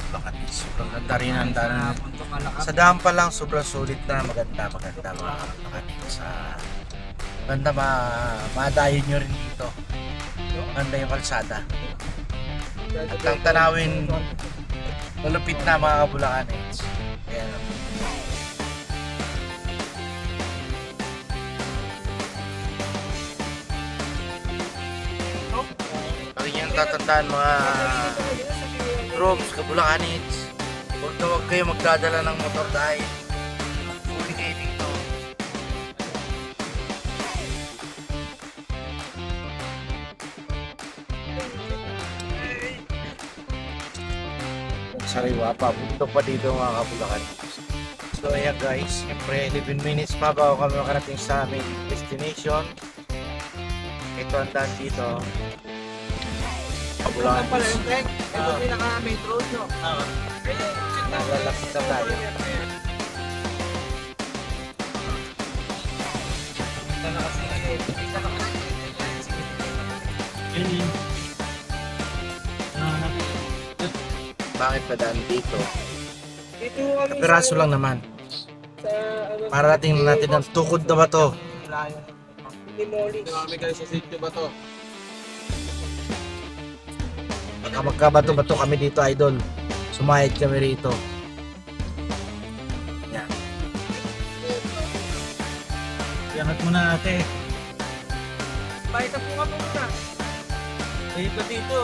Baka sobrang ganda rin ang daan. Sa daan pa lang sobrang sulit na maganda mga kapatid. Sa ganda madayon nyo rin dito. Ganda yung kalsada. At ang tanawin malupit na mga Kabulakanits. Ayan. Pag yung tatandaan mga troops, Kabulakanits, huwag na huwag kayo magdadala ng motor dahil huli kayo dito. Sariwa pa, punto pa dito mga Kabulakanits. So ayan guys, siyempre 11 minutes pa bago kami makarating sa aming destination. Ito ang daan dito. Kabulakanits. Pala yung trek, ito pinaka-main road, no? Nalalapit na tayo. Bakit pa daan dito? Dito kami Kapiraso lang naman. sa ano, Marating na natin ang tukod na bato. Limolis. Kami kayo sa sitio ba to? Baka magkabato-bato kami dito, idol. Sumayad kami rito. Yan. Iangat mo na ate. Pakita po ka muna. Dito dito.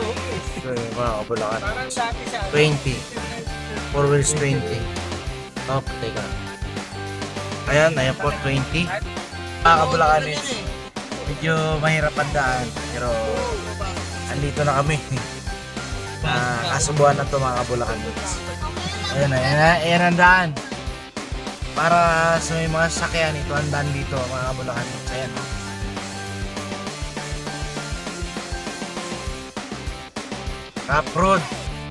So yun, mga Kabulakan. Parang dati sa 20. 4 wheels 20. Oh, teka. Ayan po 20. Mga Kabulakan, medyo mahirap ang daan. Pero andito na kami. Kasubuan na ito mga Kabulakan. Ayan ang daan. Para sa may mga sakyan, ito ang daan dito mga Kabulakan. Ayan. Rough road,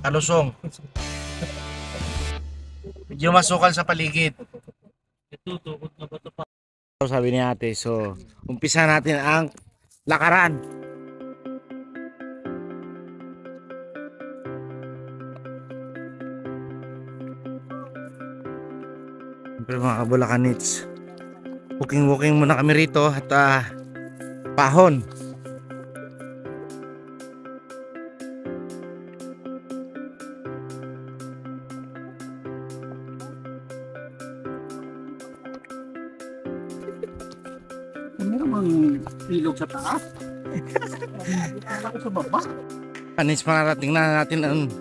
kalusong. Medyo masukal sa paligid. Ito tukod na ba to pa? Sabi ni ate, so umpisa natin ang lakaran. Siyempre mga Kabulakanits, walking muna kami rito at pahon. Ano namang ilog sa taas? Ako sa baba. Kanins mararating na natin ang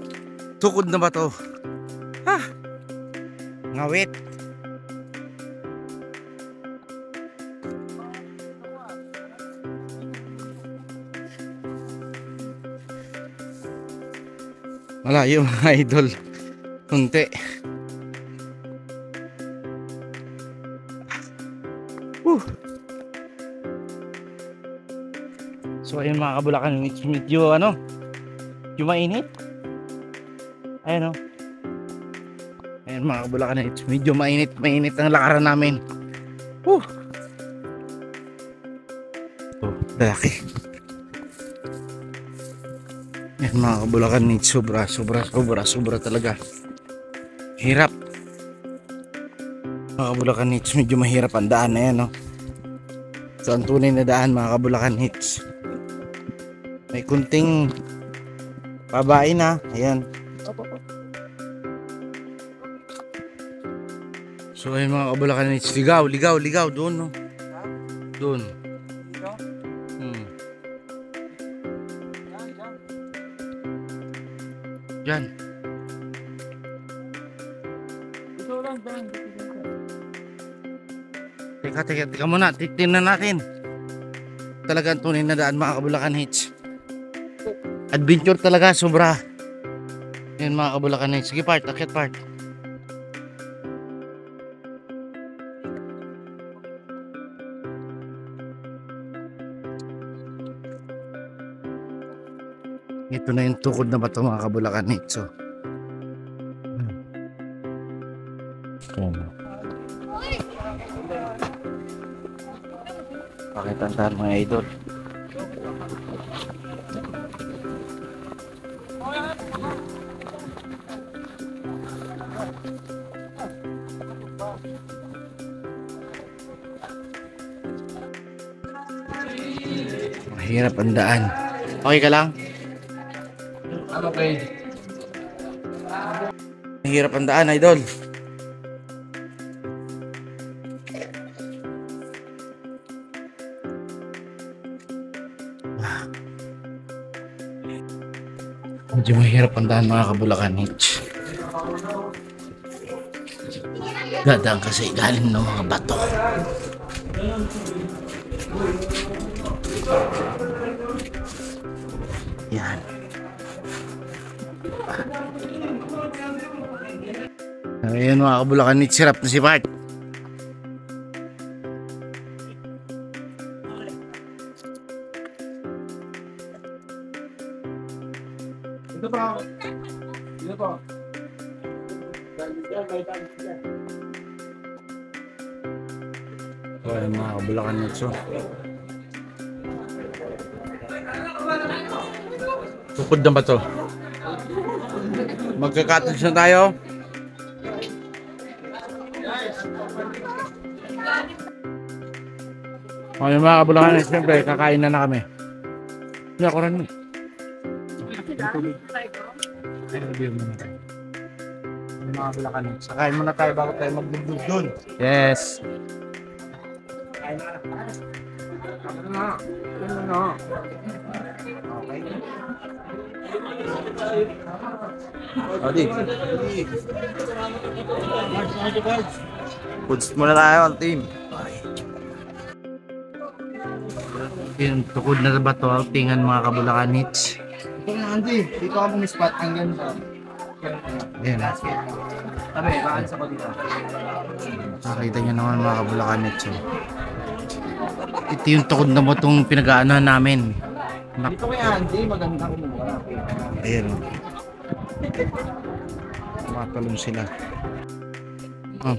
tukod na bato. Ngawit. Malayo mga idol. Kunti. So ayun mga Kabulakan, medyo medyo mainit. Ayun ayun mga Kabulakan, medyo mainit ang lakaran namin. Laki. Yan mga Kabulakan, sobra talaga. Hirap. Mga Kabulakan, medyo mahirap ang daan na yan, no? So ang tunay na daan mga Kabulakan, may kunting pabain na. Ayan. So ayun mga Kabulakan, ligaw doon, no? Doon. Diyan. Teka muna, titignan natin. Talagang tunay na daan mga Kabulakan Hits. Adventure talaga, sobra. Yan mga Kabulakan Hits. Sige part, akit part. Ito na yung tukod na bato mga Kabulakan Hits. So, pakitantahan mga idol. Mahirap ang daan. Okay ka lang? Okay. Mahirap ang daan, idol. Medyo mahirap ang daan mga kabulakan Hitch. Dadaan kasi galing ng mga bato. Yan. Ayan mga kabulakan Hitch, sirap na si Bart. Ito pa. Ito pa. Ayan mga kabulakan Hitch. Tukod na ba to? Magka-cottage na tayo. Okay mga kabulakan Hitch, siyempre kakain na kami. Hindi ako rin. Mga kabulakan Hitch, sakain muna tayo bago tayo magbubog doon. Yes. Odi. Foods muna tayo ang team. Yung tukod na ba ito? Tingnan mga kabulakan Hitch. Ito na, Andy. Dito ako spot ang ganda. Ayan. Sabi, baan sa ko dito. Nakita nyo naman mga kabulakan Hitch. Ito yung tukod na ba itong pinag-aanohan namin. Dito kay Andy, maganda kumuha. Ayan. Tumatalon sila. Oh.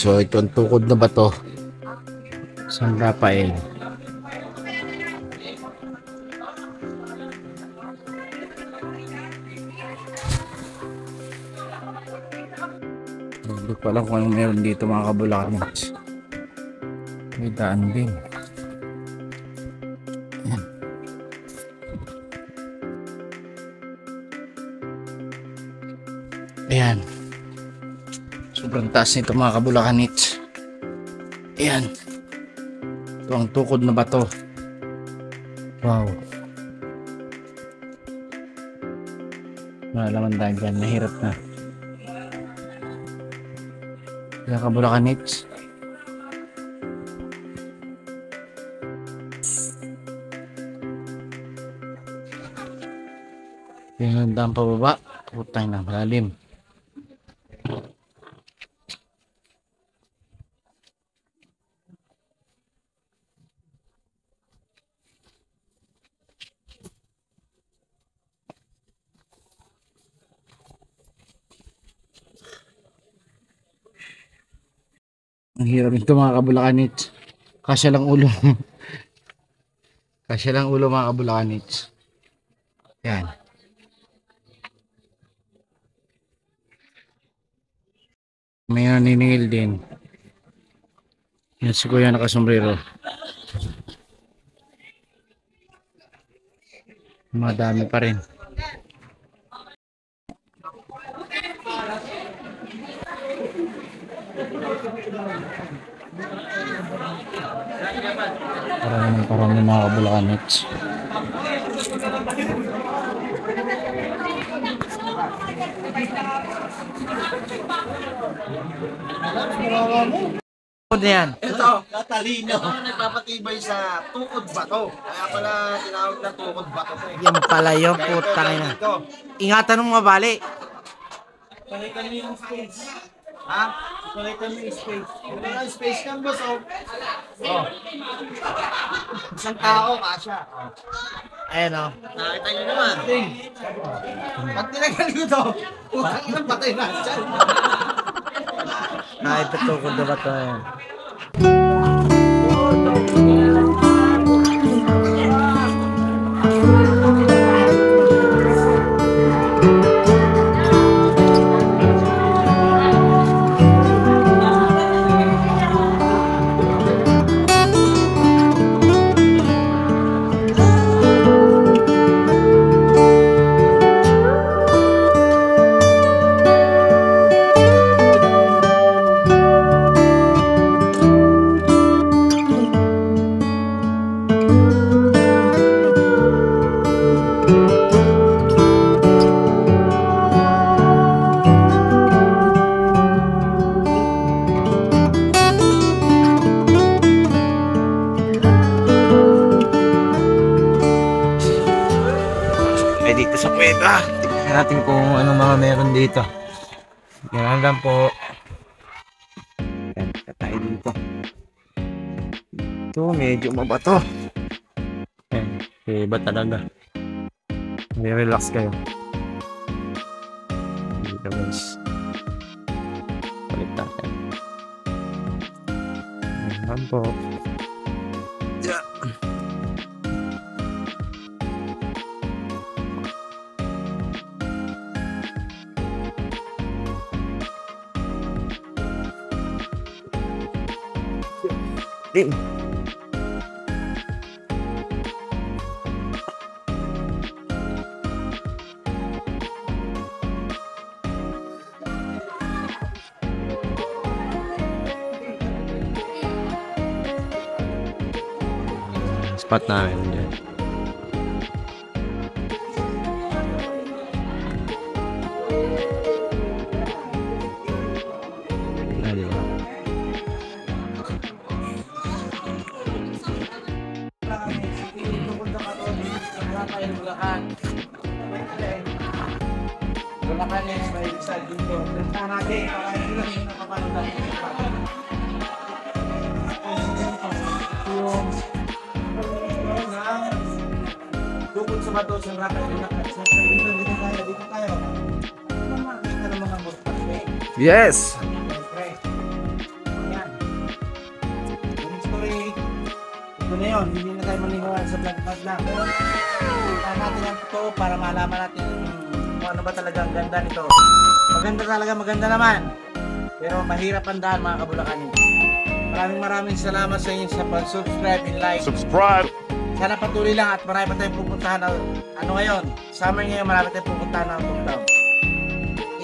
So ito ang tukod na ba to? San Rafael. Hindi ko alam kung anong meron dito mga kabulakan. May daan din. Ayan. Ayan. Sobrang taas nito mga kabulakan Hitch. Ayan. Ito ang tukod na bato. Wow. Malaman tayo dyan. Mahirap na. Ayan kabulakan Hitch. Ayan ang pababa. Putang na malalim. Ang hirap ito mga kabulakan Hitch. Kasya lang ulo. Kasya lang ulo mga kabulakan Hitch. Yan. May naniningil din. Yan si kuya nakasombrero. Madami pa rin. Parang mga kabulakan Hitch. Ano yan? Ito, Catalino. Nagpapatibay sa tukod bato. Kaya pala tinawag na tukod bato. Yan pala yung putang ina. Ingatan ng mga bali. Ha? Pakita mo yung space. Wala nga space kang boss, oh. Oh. Isang tao, kasha. Ayan o. Nakita nyo naman. Pag tinagal ko to, putang ina, patay na dyan. Naipatukod na ba ito yan? Dito sa kuweba. Tignan natin kung anong mga meron dito. Yan lang po. Yan, tayo dito. Ito, medyo mabato. Yan, iba talaga. May relax kayo. Dito guys. Balik natin. Yan lang po. Yeah. Din. Spot namin dyan. Diba? Bulacan is may isa dito. Punta natin para hindi lang yung nakapanood natin. Yung dukot sa bato sa Bulacan yung nakasya. Dito tayo. Makikita naman ang bukpasway. Yes! Ayan. Yung story, ito na yun. Hindi na tayo maniniwala sa vlog na. Pero, punta natin ang totoo para malaman natin kung ano ba talaga ang ganda nito. Maganda talaga, maganda naman. Pero mahirap ang daan mga kabulakan. Maraming salamat sa inyo sa pag-subscribe and like. Subscribe. Sana patuloy lang at marami pa tayong pupuntahan. Ano ngayon? Summer ngayon, marami tayong pupuntahan ng Tugtog.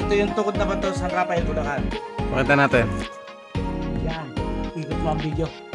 Ito yung tukod na bato sa San Rafael, Bulacan. Pakita natin. Yan. Ikot mo ang video.